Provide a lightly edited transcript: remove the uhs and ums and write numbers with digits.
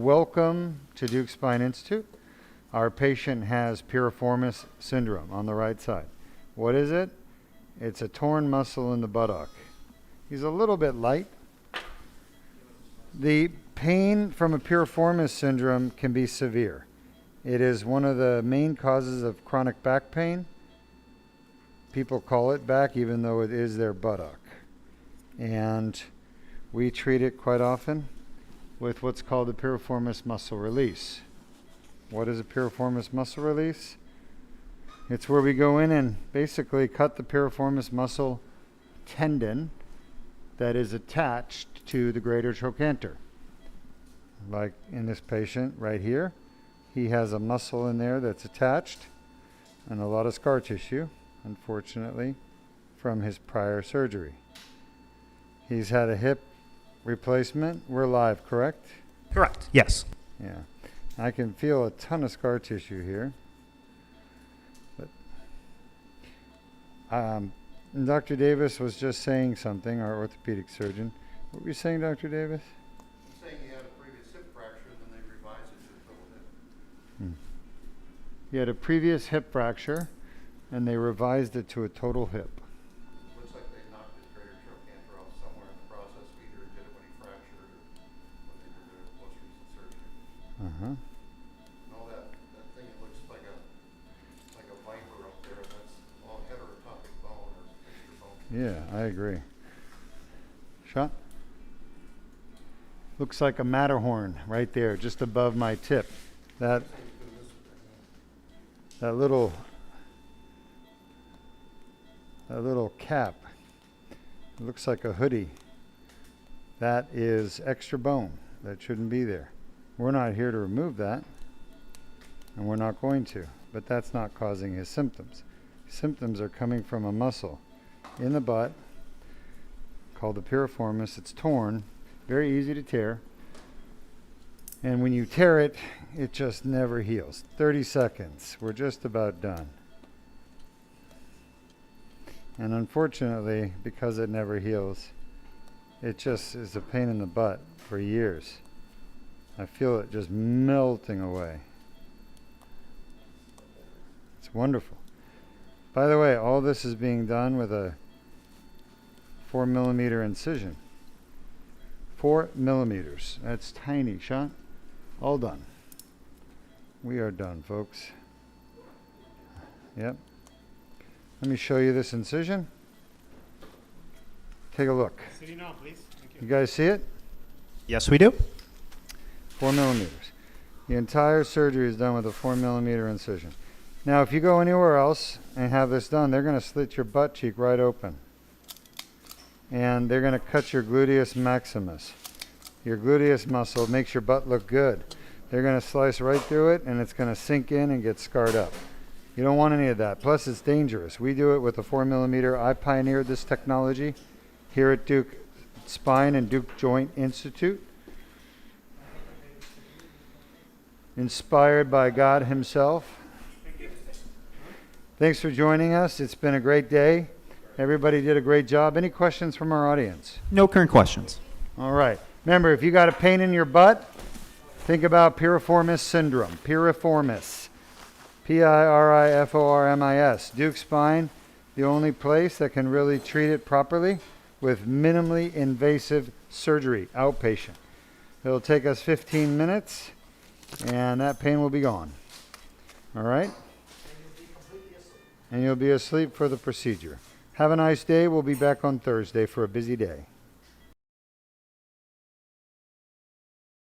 welcome to Deuk Spine Institute. Our patient has piriformis syndrome on the right side. What is it? It's a torn muscle in the buttock. He's a little bit light. The pain from a piriformis syndrome can be severe. It is one of the main causes of chronic back pain. People call it back even though it is their buttock. And we treat it quite often with what's called a piriformis muscle release. What is a piriformis muscle release? It's where we go in and basically cut the piriformis muscle tendon that is attached to the greater trochanter. Like in this patient right here, he has a muscle in there that's attached and a lot of scar tissue, unfortunately, from his prior surgery. He's had a hip replacement. We're live, correct? Correct. Yes. Yeah. I can feel a ton of scar tissue here. But Dr. Davis was just saying something, our orthopedic surgeon. What were you saying, Dr. Davis? He's saying he had a previous hip fracture and then they revised it to a total hip. He had a previous hip fracture and they revised it to a total hip. Looks like they knocked his greater trochanter off somewhere in the process. We either did it when he fractured or when they did their most recent surgery. And all that thing, it looks like a viper up there. That's all heterotopic bone or extra bone. Yeah, I agree. Shot? Looks like a Matterhorn right there, just above my tip. That little cap, it looks like a hoodie. That is extra bone. That shouldn't be there. We're not here to remove that, and we're not going to, but that's not causing his symptoms. Symptoms are coming from a muscle in the butt called the piriformis. It's torn, very easy to tear, and when you tear it, it just never heals. 30 seconds, we're just about done. And unfortunately, because it never heals, it just is a pain in the butt for years. I feel it just melting away. It's wonderful. By the way, all this is being done with a 4mm incision. 4 millimeters. That's tiny, Sean. All done. We are done, folks. Yep. Let me show you this incision. Take a look. Sitting down, please. Thank You guys see it? Yes, we do. 4 millimeters. The entire surgery is done with a 4mm incision. Now, if you go anywhere else and have this done, they're going to slit your butt cheek right open. And they're going to cut your gluteus maximus. Your gluteus muscle makes your butt look good. They're going to slice right through it, and it's going to sink in and get scarred up. You don't want any of that. Plus, it's dangerous. We do it with a 4mm. I pioneered this technology here at Deuk Spine and Deuk Joint Institute. Inspired by God himself. Thanks for joining us. It's been a great day. Everybody did a great job. Any questions from our audience? No current questions. All right. Remember, if you got a pain in your butt, think about piriformis syndrome. Piriformis. Piriformis. Deuk Spine, the only place that can really treat it properly with minimally invasive surgery, outpatient. It'll take us 15 minutes, and that pain will be gone. All right? And you'll be asleep for the procedure. Have a nice day. We'll be back on Thursday for a busy day.